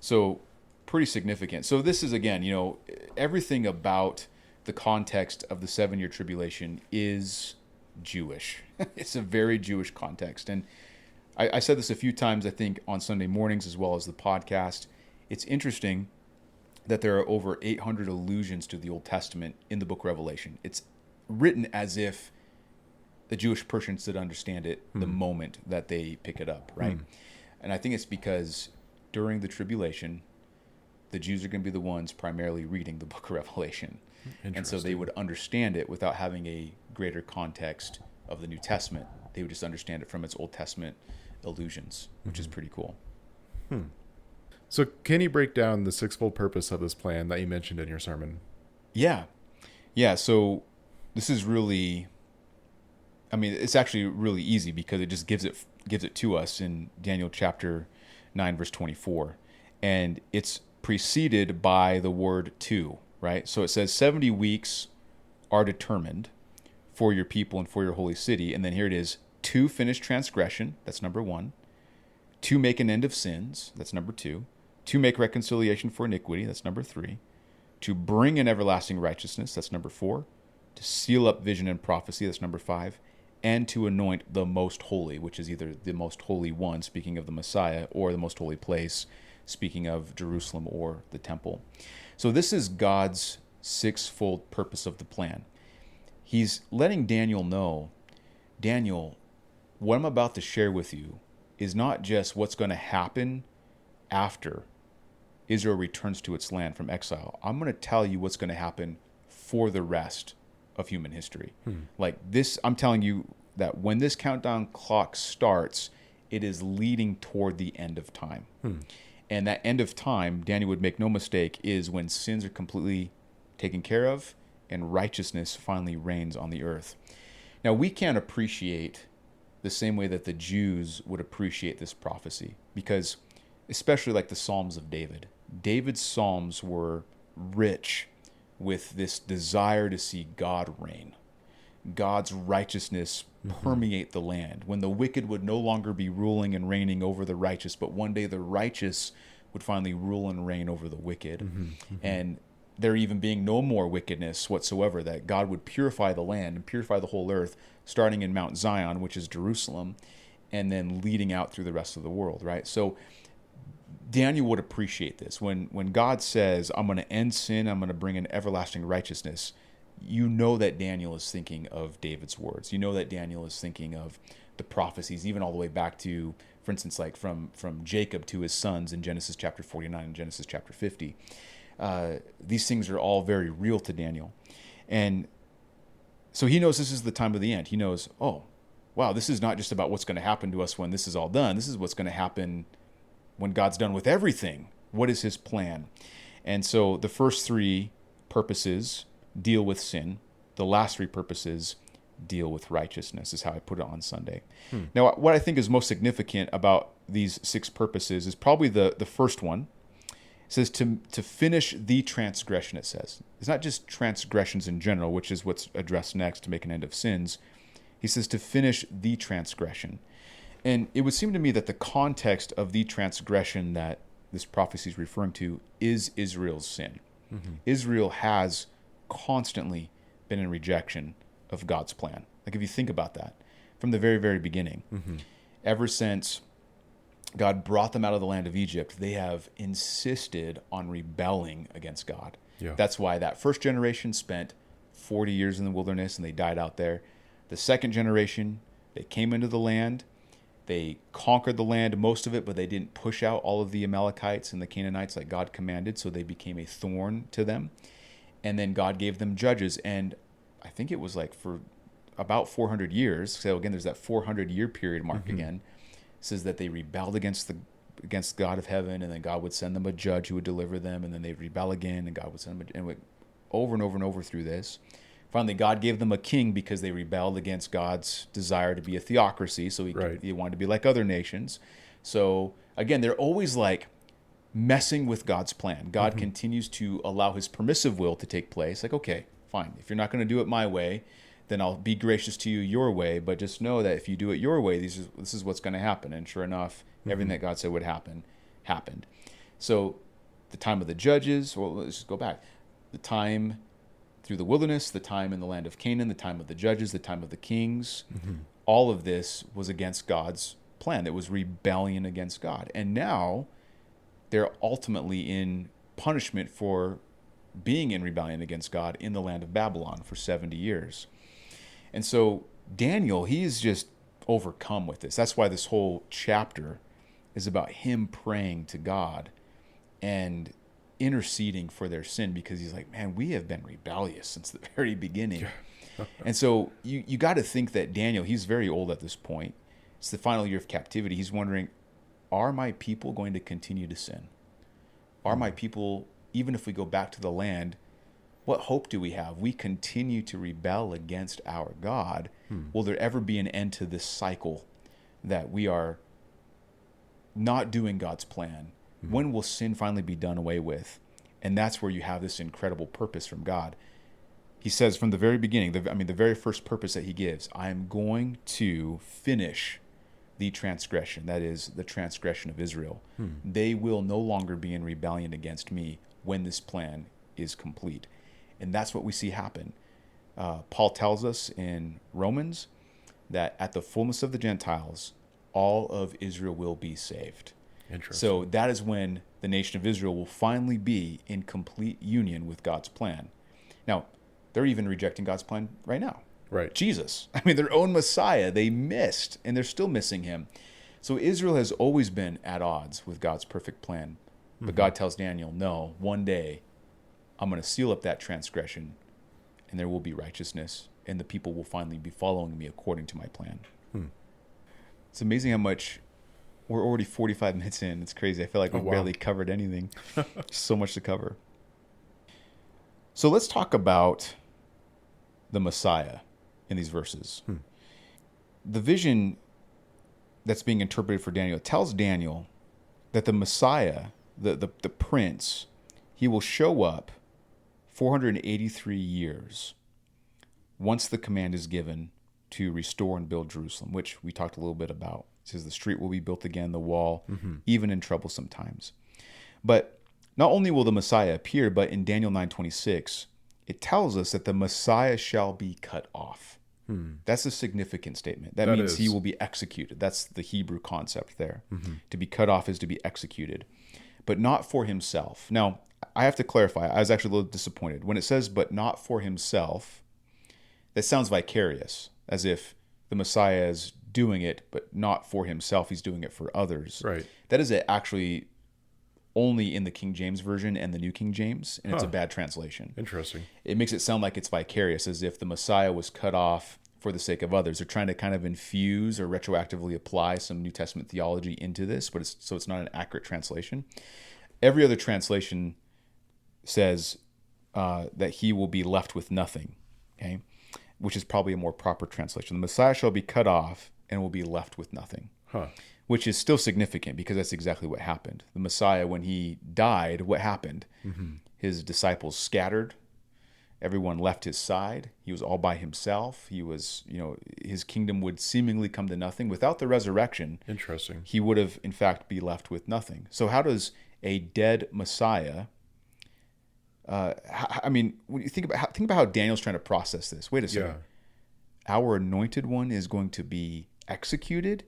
So pretty significant. So this is, again, everything about the context of the 7-year tribulation is Jewish. It's a very Jewish context. And I said this a few times, I think, on Sunday mornings as well as the podcast. It's interesting that there are over 800 allusions to the Old Testament in the book of Revelation. It's written as if the Jewish person should understand it the moment that they pick it up, right? And I think it's because during the tribulation, the Jews are going to be the ones primarily reading the book of Revelation. And so they would understand it without having a greater context of the New Testament. They would just understand it from its Old Testament allusions, which is pretty cool. So can you break down the sixfold purpose of this plan that you mentioned in your sermon? Yeah. So this is really, it's actually really easy because it just gives it to us in Daniel chapter 9, verse 24. And it's preceded by the word to, right? So it says 70 weeks are determined for your people and for your holy city. And then here it is, to finish transgression, that's number 1. To make an end of sins, that's number 2. To make reconciliation for iniquity, that's number 3. To bring in everlasting righteousness, that's number 4. To seal up vision and prophecy, that's number 5. And to anoint the most holy, which is either the most holy one, speaking of the Messiah, or the most holy place, speaking of Jerusalem or the temple. So this is God's sixfold purpose of the plan. He's letting Daniel know, Daniel, what I'm about to share with you is not just what's going to happen after Israel returns to its land from exile. I'm going to tell you what's going to happen for the rest of human history. Like this, I'm telling you that when this countdown clock starts, it is leading toward the end of time. And that end of time, Daniel would make no mistake, is when sins are completely taken care of and righteousness finally reigns on the earth. Now, we can't appreciate the same way that the Jews would appreciate this prophecy, because especially like the Psalms of David. David's Psalms were rich with this desire to see God reign, God's righteousness permeate the land, when the wicked would no longer be ruling and reigning over the righteous, but one day the righteous would finally rule and reign over the wicked. And there even being no more wickedness whatsoever, that God would purify the land and purify the whole earth, starting in Mount Zion, which is Jerusalem, and then leading out through the rest of the world, right? So Daniel would appreciate this. When God says, I'm going to end sin, I'm going to bring in everlasting righteousness, you know that Daniel is thinking of David's words. You know that Daniel is thinking of the prophecies, even all the way back to, for instance, like from Jacob to his sons in Genesis chapter 49 and Genesis chapter 50. These things are all very real to Daniel. And so he knows this is the time of the end. He knows, oh, wow, this is not just about what's going to happen to us when this is all done. This is what's going to happen when God's done with everything. What is his plan? And so the first three purposes deal with sin. The last three purposes deal with righteousness, is how I put it on Sunday. Now, what I think is most significant about these six purposes is probably the first one. It says to finish the transgression, it says. It's not just transgressions in general, which is what's addressed next, to make an end of sins. He says to finish the transgression. And it would seem to me that the context of the transgression that this prophecy is referring to is Israel's sin. Israel has constantly been in rejection of God's plan. Like if you think about that, from the very, very beginning, ever since God brought them out of the land of Egypt, they have insisted on rebelling against God. Yeah. That's why that first generation spent 40 years in the wilderness and they died out there. The second generation, they came into the land. They conquered the land, most of it, but they didn't push out all of the Amalekites and the Canaanites like God commanded, so they became a thorn to them. And then God gave them judges, and I think it was like for about 400 years. So again, there's that 400-year period mark again. It says that they rebelled against God of heaven, and then God would send them a judge who would deliver them, and then they'd rebel again, and God would send them and went over and over and over through this. Finally, God gave them a king because they rebelled against God's desire to be a theocracy. So he wanted to be like other nations. So again, they're always like messing with God's plan. God continues to allow his permissive will to take place. Like, okay, fine. If you're not going to do it my way, then I'll be gracious to you your way. But just know that if you do it your way, this is what's going to happen. And sure enough, everything that God said would happen, happened. So the time of the judges, well, let's just go back. The time through the wilderness, the time in the land of Canaan, the time of the judges, the time of the kings, all of this was against God's plan. It was rebellion against God. And now they're ultimately in punishment for being in rebellion against God in the land of Babylon for 70 years. And so Daniel, he's just overcome with this. That's why this whole chapter is about him praying to God and interceding for their sin, because he's like, man, we have been rebellious since the very beginning. And so you got to think that Daniel, he's very old at this point. It's the final year of captivity. He's wondering, are my people going to continue to sin? Are my people, even if we go back to the land, what hope do we have? We continue to rebel against our God. Will there ever be an end to this cycle that we are not doing God's plan? When will sin finally be done away with? And that's where you have this incredible purpose from God. He says from the very beginning, the very first purpose that he gives, I am going to finish the transgression. That is the transgression of Israel. They will no longer be in rebellion against me when this plan is complete. And that's what we see happen. Paul tells us in Romans that at the fullness of the Gentiles, all of Israel will be saved. So that is when the nation of Israel will finally be in complete union with God's plan. Now, they're even rejecting God's plan right now. Right. Jesus. I mean, their own Messiah, they missed, and they're still missing him. So Israel has always been at odds with God's perfect plan. But God tells Daniel, no, one day I'm going to seal up that transgression, and there will be righteousness, and the people will finally be following me according to my plan. It's amazing how much... We're already 45 minutes in. It's crazy. I feel like we've barely covered anything. So much to cover. So let's talk about the Messiah in these verses. The vision that's being interpreted for Daniel tells Daniel that the Messiah, the prince, he will show up 483 years once the command is given to restore and build Jerusalem, which we talked a little bit about. It says the street will be built again, the wall, even in troublesome times. But not only will the Messiah appear, but in Daniel 9:26, it tells us that the Messiah shall be cut off. That's a significant statement. That means he will be executed. That's the Hebrew concept there. To be cut off is to be executed, but not for himself. Now, I have to clarify. I was actually a little disappointed. When it says, but not for himself, that sounds vicarious, as if the Messiah is doing it, but not for himself. He's doing it for others. Right. That is actually only in the King James Version and the New King James, and it's a bad translation. Interesting. It makes it sound like it's vicarious, as if the Messiah was cut off for the sake of others. They're trying to kind of infuse or retroactively apply some New Testament theology into this, but it's not an accurate translation. Every other translation says that he will be left with nothing, okay? Which is probably a more proper translation. The Messiah shall be cut off and will be left with nothing, which is still significant because that's exactly what happened. The Messiah, when he died, what happened? His disciples scattered. Everyone left his side. He was all by himself. He was, his kingdom would seemingly come to nothing. Without the resurrection, Interesting. he would have, in fact, be left with nothing. So how does a dead Messiah... when you think about how Daniel's trying to process this. Wait a second. Our anointed one is going to be executed,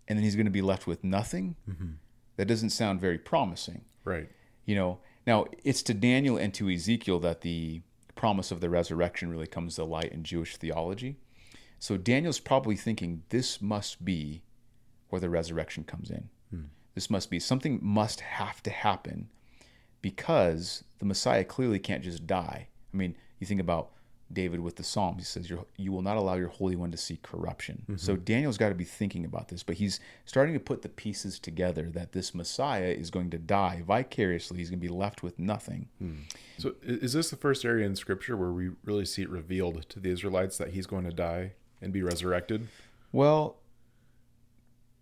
and then he's going to be left with nothing. That doesn't sound very promising. Right. Now it's to Daniel and to Ezekiel that the promise of the resurrection really comes to light in Jewish theology. So Daniel's probably thinking this must be where the resurrection comes in. This must be something must have to happen because the Messiah clearly can't just die. I mean, you think about David with the Psalms. He says, you will not allow your Holy One to see corruption. So Daniel's got to be thinking about this, but he's starting to put the pieces together that this Messiah is going to die vicariously. He's going to be left with nothing. So is this the first area in Scripture where we really see it revealed to the Israelites that he's going to die and be resurrected? Well,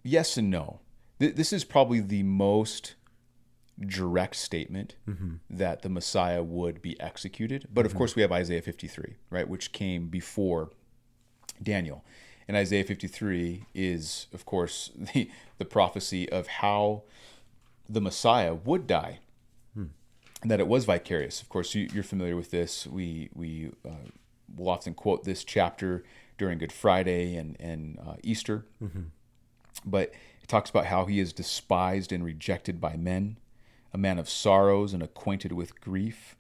yes and no. This is probably the most direct statement that the Messiah would be executed. But of course, we have Isaiah 53, right, which came before Daniel. And Isaiah 53 is, of course, the prophecy of how the Messiah would die, and that it was vicarious. Of course, you're familiar with this. We will often quote this chapter during Good Friday and Easter. But it talks about how he is despised and rejected by men, a man of sorrows and acquainted with grief.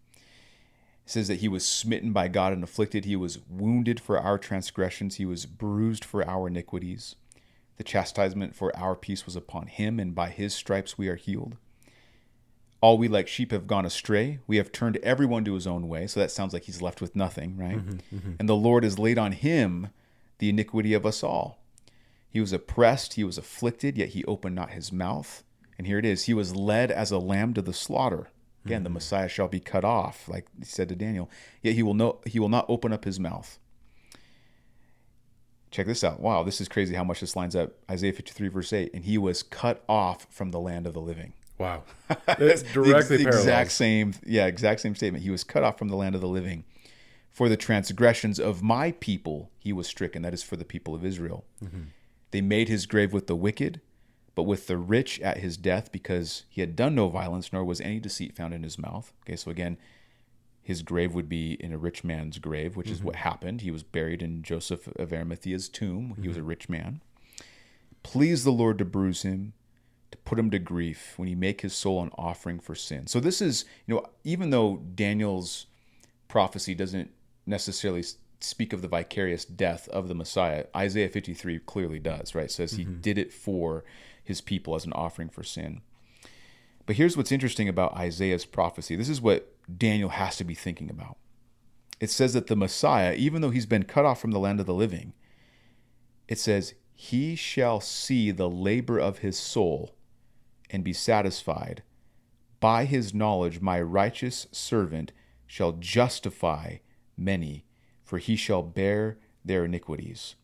It says that he was smitten by God and afflicted. He was wounded for our transgressions. He was bruised for our iniquities. The chastisement for our peace was upon him, and by his stripes we are healed. All we like sheep have gone astray. We have turned everyone to his own way. So that sounds like he's left with nothing, right? And the Lord has laid on him the iniquity of us all. He was oppressed, he was afflicted, yet he opened not his mouth. And here it is, he was led as a lamb to the slaughter. Again, the Messiah shall be cut off, like he said to Daniel. Yet he will not open up his mouth. Check this out. Wow, this is crazy how much this lines up. Isaiah 53, verse 8. And he was cut off from the land of the living. Wow. It's directly the exact same statement. He was cut off from the land of the living. For the transgressions of my people he was stricken. That is for the people of Israel. They made his grave with the wicked, but with the rich at his death, because he had done no violence, nor was any deceit found in his mouth. Okay, so again, his grave would be in a rich man's grave, which is what happened. He was buried in Joseph of Arimathea's tomb. He was a rich man. Please the Lord to bruise him, to put him to grief, when he make his soul an offering for sin. So this is, even though Daniel's prophecy doesn't necessarily speak of the vicarious death of the Messiah, Isaiah 53 clearly does, right? It says he did it for his people as an offering for sin. But here's what's interesting about Isaiah's prophecy. This is what Daniel has to be thinking about. It says that the Messiah, even though he's been cut off from the land of the living, it says, he shall see the labor of his soul and be satisfied. By his knowledge, my righteous servant shall justify many, for he shall bear their iniquities.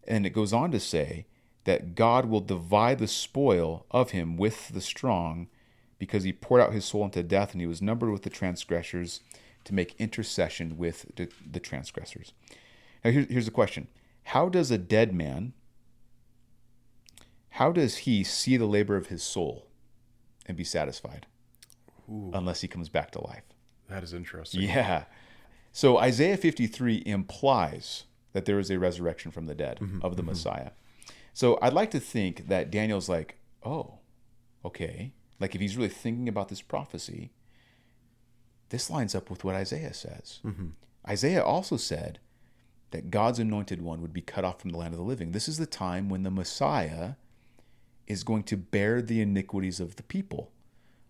And it goes on to say that God will divide the spoil of him with the strong, because he poured out his soul into death, and he was numbered with the transgressors to make intercession with the transgressors. Now here's the question. How does a dead man, how does he see the labor of his soul and be satisfied? Unless he comes back to life? That is interesting. Yeah. So Isaiah 53 implies that there is a resurrection from the dead of the Messiah. So I'd like to think that Daniel's like, oh, okay. Like if he's really thinking about this prophecy, this lines up with what Isaiah says. Isaiah also said that God's anointed one would be cut off from the land of the living. This is the time when the Messiah is going to bear the iniquities of the people,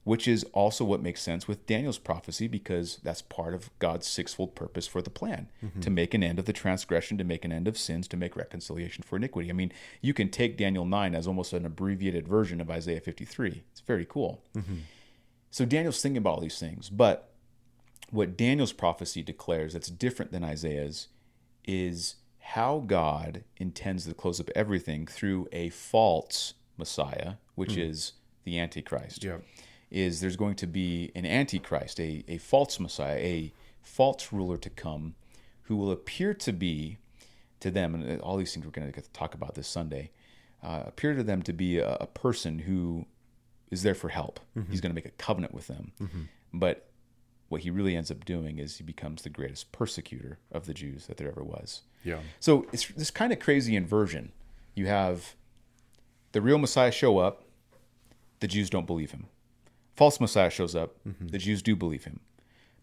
which is also what makes sense with Daniel's prophecy, because that's part of God's sixfold purpose for the plan, to make an end of the transgression, to make an end of sins, to make reconciliation for iniquity. I mean, you can take Daniel 9 as almost an abbreviated version of Isaiah 53. It's very cool. So Daniel's thinking about all these things, but what Daniel's prophecy declares that's different than Isaiah's is how God intends to close up everything through a false Messiah, which is the Antichrist. Yeah. Is there's going to be an Antichrist, a false Messiah, a false ruler to come, who will appear to be, to them, and all these things we're going to get to talk about this Sunday, appear to them to be a person who is there for help. He's going to make a covenant with them. But what he really ends up doing is he becomes the greatest persecutor of the Jews that there ever was. Yeah. So it's this kind of crazy inversion. You have The real Messiah show up. The Jews don't believe him. False Messiah shows up. The Jews do believe him.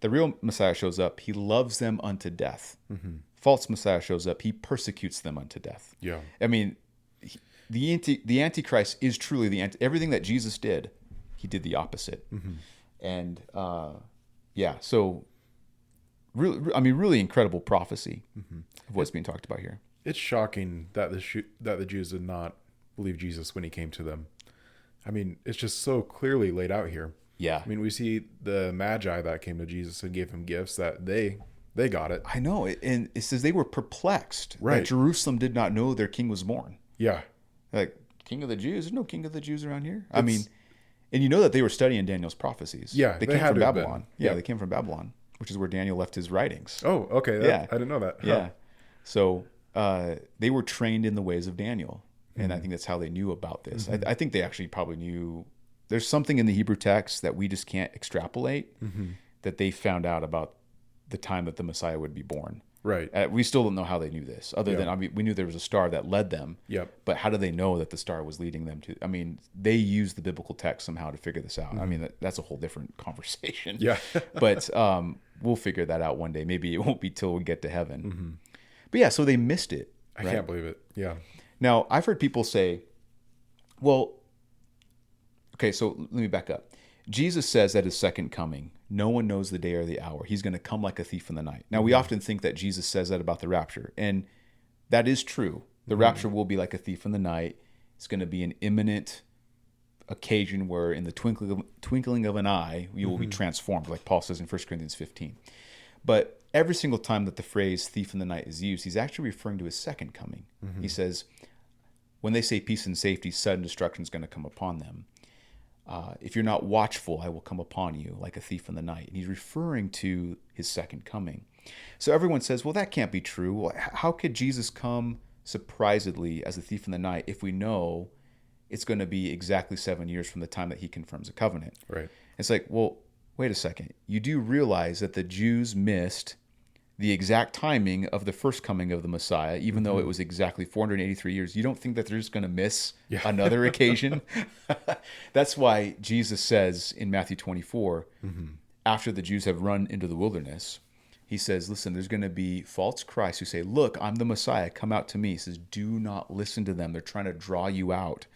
The real Messiah shows up. He loves them unto death. False Messiah shows up. He persecutes them unto death. Yeah. I mean, the Antichrist is truly everything that Jesus did, he did the opposite. And so really incredible prophecy of what's being talked about here. It's shocking that the Jews did not believe Jesus when he came to them. I mean, it's just so clearly laid out here. Yeah. I mean, we see the Magi that came to Jesus and gave him gifts that they got it. I know. And it says they were perplexed Right. that Jerusalem did not know their king was born. Yeah. Like, king of the Jews? There's no king of the Jews around here. I mean, and you know that they were studying Daniel's prophecies. Yeah, They they came had from to have Babylon. been. Yeah, Yeah. they came from Babylon, which is where Daniel left his writings. Oh, okay. Yeah. I didn't know that. Huh. Yeah. So they were trained in the ways of Daniel. And I think that's how they knew about this. I think they actually probably knew. There's something in the Hebrew text that we just can't extrapolate that they found out about the time that the Messiah would be born. Right. We still don't know how they knew this, other than, I mean, we knew there was a star that led them. Yep. But how do they know that the star was leading them to? I mean, they used the biblical text somehow to figure this out. I mean, that's a whole different conversation. Yeah. But we'll figure that out one day. Maybe it won't be till we get to heaven. But yeah, so they missed it. I right? can't believe it. Yeah. Now, I've heard people say, well, okay, so let me back up. Jesus says at his second coming, no one knows the day or the hour. He's going to come like a thief in the night. Now, we often think that Jesus says that about the rapture, and that is true. The rapture will be like a thief in the night. It's going to be an imminent occasion where in the twinkling of an eye, you will be transformed, like Paul says in 1 Corinthians 15. But every single time that the phrase thief in the night is used, he's actually referring to his second coming. He says, when they say peace and safety, sudden destruction is going to come upon them. If you're not watchful, I will come upon you like a thief in the night. And he's referring to his second coming. So everyone says, well, that can't be true. Well, how could Jesus come surprisedly as a thief in the night if we know it's going to be exactly 7 years from the time that he confirms a covenant? Right. It's like, well, wait a second. You do realize that the Jews missed the exact timing of the first coming of the Messiah, even though it was exactly 483 years. You don't think that they're just going to miss another occasion? That's why Jesus says in Matthew 24, after the Jews have run into the wilderness, he says, listen, there's going to be false Christs who say, look, I'm the Messiah, come out to me. He says, do not listen to them. They're trying to draw you out.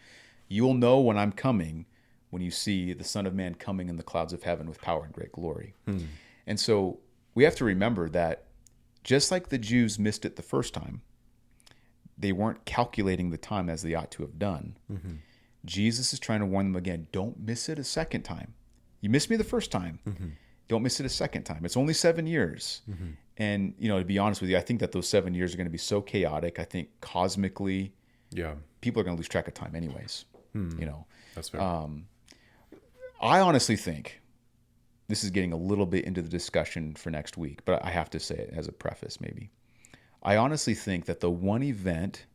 You'll know when I'm coming when you see the Son of Man coming in the clouds of heaven with power and great glory. And so we have to remember that just like the Jews missed it the first time, they weren't calculating the time as they ought to have done. Jesus is trying to warn them again, don't miss it a second time. You missed me the first time. Don't miss it a second time. It's only 7 years. And, to be honest with you, I think that those 7 years are going to be so chaotic. I think cosmically, people are going to lose track of time anyways. That's fair. I honestly think, this is getting a little bit into the discussion for next week, but I have to say it as a preface maybe. I honestly think that the one event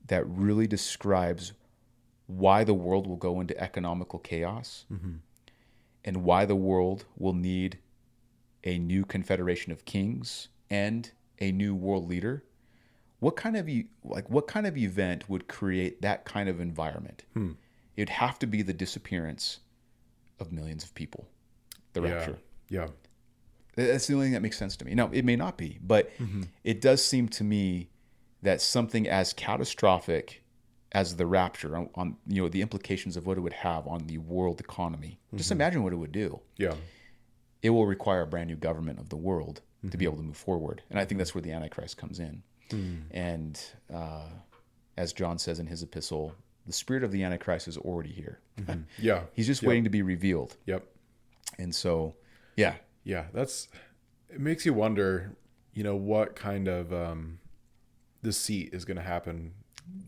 that really describes why the world will go into economical chaos and why the world will need a new confederation of kings and a new world leader, what kind of event would create that kind of environment? It'd have to be the disappearance of millions of people. The rapture. Yeah. That's the only thing that makes sense to me. Now, it may not be, but it does seem to me that something as catastrophic as the rapture on the implications of what it would have on the world economy. Just imagine what it would do. Yeah. It will require a brand new government of the world to be able to move forward. And I think that's where the Antichrist comes in. And as John says in his epistle, the spirit of the Antichrist is already here. Yeah. He's just waiting to be revealed. Yep. And so, yeah. Yeah, it makes you wonder, what kind of deceit is going to happen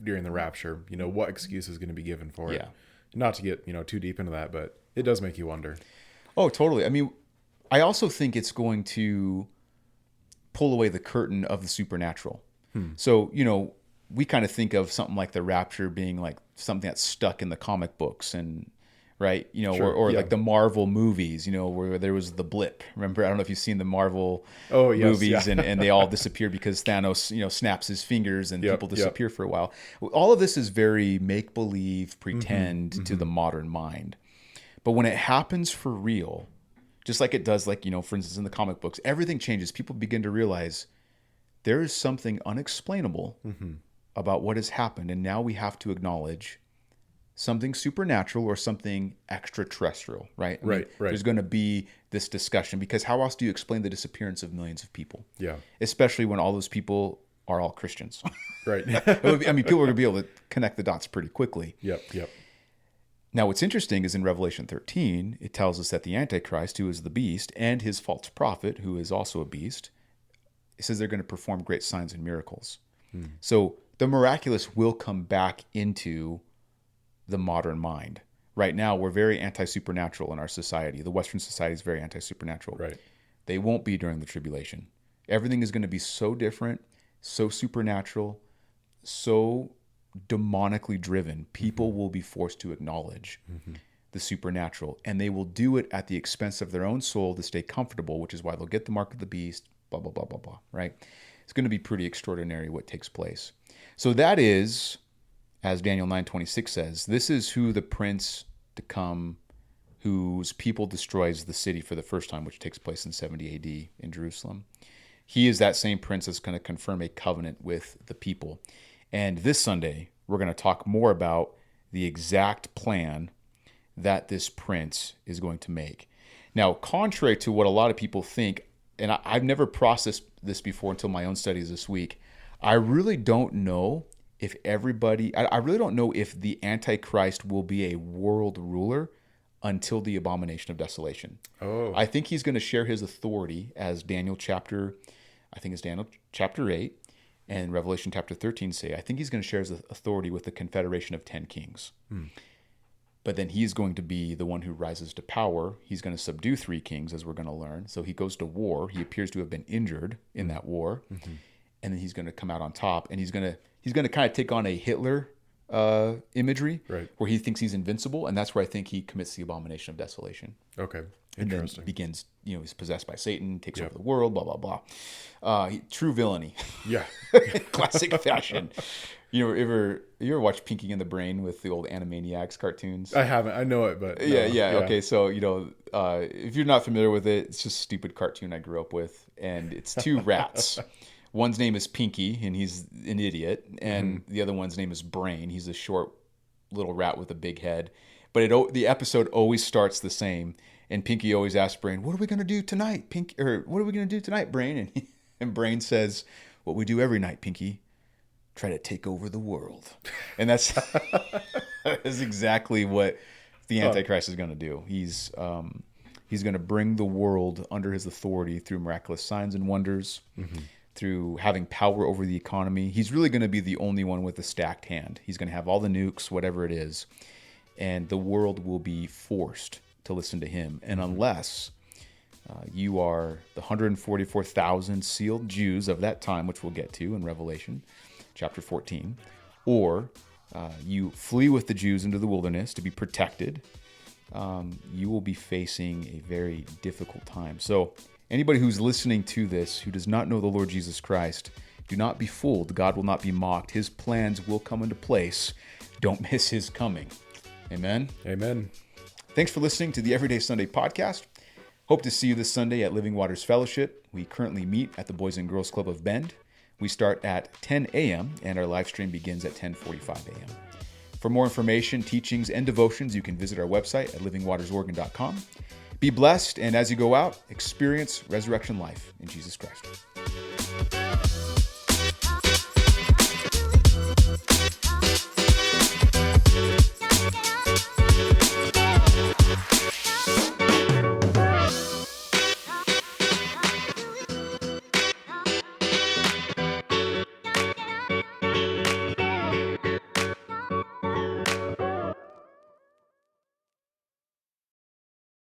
during the rapture. What excuse is going to be given for it. Yeah. Not to get, too deep into that, but it does make you wonder. Oh, totally. I mean, I also think it's going to pull away the curtain of the supernatural. So, we kind of think of something like the rapture being like something that's stuck in the comic books and right? You know, Sure, or yeah. like the Marvel movies, you know, where there was the blip. Remember, I don't know if you've seen the Marvel Oh, yes, movies, yeah. and they all disappear because Thanos, you know, snaps his fingers and Yep, people yep. disappear for a while. All of this is very make believe, Mm-hmm, pretend to mm-hmm. the modern mind. But when it happens for real, just like it does, like, you know, for instance, in the comic books, everything changes. People begin to realize there is something unexplainable Mm-hmm. about what has happened. And now we have to acknowledge something supernatural or something extraterrestrial, right? I mean, Right, right. there's going to be this discussion because how else do you explain the disappearance of millions of people? Yeah. Especially when all those people are all Christians. Right. I mean, people are going to be able to connect the dots pretty quickly. Yep, yep. Now, what's interesting is in Revelation 13, it tells us that the Antichrist, who is the beast, and his false prophet, who is also a beast, it says they're going to perform great signs and miracles. So the miraculous will come back into the modern mind. Right now, we're very anti-supernatural in our society. The Western society is very anti-supernatural. Right. They won't be during the tribulation. Everything is going to be so different, so supernatural, so demonically driven. People will be forced to acknowledge the supernatural, and they will do it at the expense of their own soul to stay comfortable, which is why they'll get the mark of the beast, blah, blah, blah, blah, blah, right? It's going to be pretty extraordinary what takes place. So that is, as Daniel 9:26 says, this is who the prince to come, whose people destroys the city for the first time, which takes place in 70 AD in Jerusalem. He is that same prince that's going to confirm a covenant with the people. And this Sunday, we're going to talk more about the exact plan that this prince is going to make. Now, contrary to what a lot of people think, and I've never processed this before until my own studies this week, I really don't know if I really don't know if the Antichrist will be a world ruler until the abomination of desolation. Oh. I think he's going to share his authority as Daniel chapter 8 and Revelation chapter 13 say. I think he's going to share his authority with the confederation of 10 kings. But then he's going to be the one who rises to power. He's going to subdue 3 kings, as we're going to learn. So he goes to war. He appears to have been injured in that war. And then he's going to come out on top. And he's going to kind of take on a Hitler imagery, Right. where he thinks he's invincible. And that's where I think he commits the abomination of desolation. Okay. And then Interesting. begins, you know, he's possessed by Satan, takes Yep. over the world, blah, blah, blah. True villainy. Yeah. Classic fashion. You ever watch Pinky and the Brain with the old Animaniacs cartoons? I haven't. I know it, but no. Yeah. Okay, so you know, if you're not familiar with it, it's just a stupid cartoon I grew up with, and it's 2 rats. One's name is Pinky, and he's an idiot, and the other one's name is Brain. He's a short little rat with a big head. But the episode always starts the same, and Pinky always asks Brain, "What are we gonna do tonight, Pinky? Or what are we gonna do tonight, Brain?" And Brain says, "What we do every night, Pinky. Try to take over the world." And that's exactly what the Antichrist is going to do. He's going to bring the world under his authority through miraculous signs and wonders, through having power over the economy. He's really going to be the only one with a stacked hand. He's going to have all the nukes, whatever it is, and the world will be forced to listen to him. And unless you are the 144,000 sealed Jews of that time, which we'll get to in Revelation chapter 14, or you flee with the Jews into the wilderness to be protected, you will be facing a very difficult time. So anybody who's listening to this who does not know the Lord Jesus Christ, do not be fooled. God will not be mocked. His plans will come into place. Don't miss his coming. Amen. Amen. Thanks for listening to the Everyday Sunday podcast. Hope to see you this Sunday at Living Waters Fellowship. We currently meet at the Boys and Girls Club of Bend. We start at 10 a.m. and our live stream begins at 10:45 a.m. For more information, teachings, and devotions, you can visit our website at livingwatersoregon.com. Be blessed, and as you go out, experience resurrection life in Jesus Christ.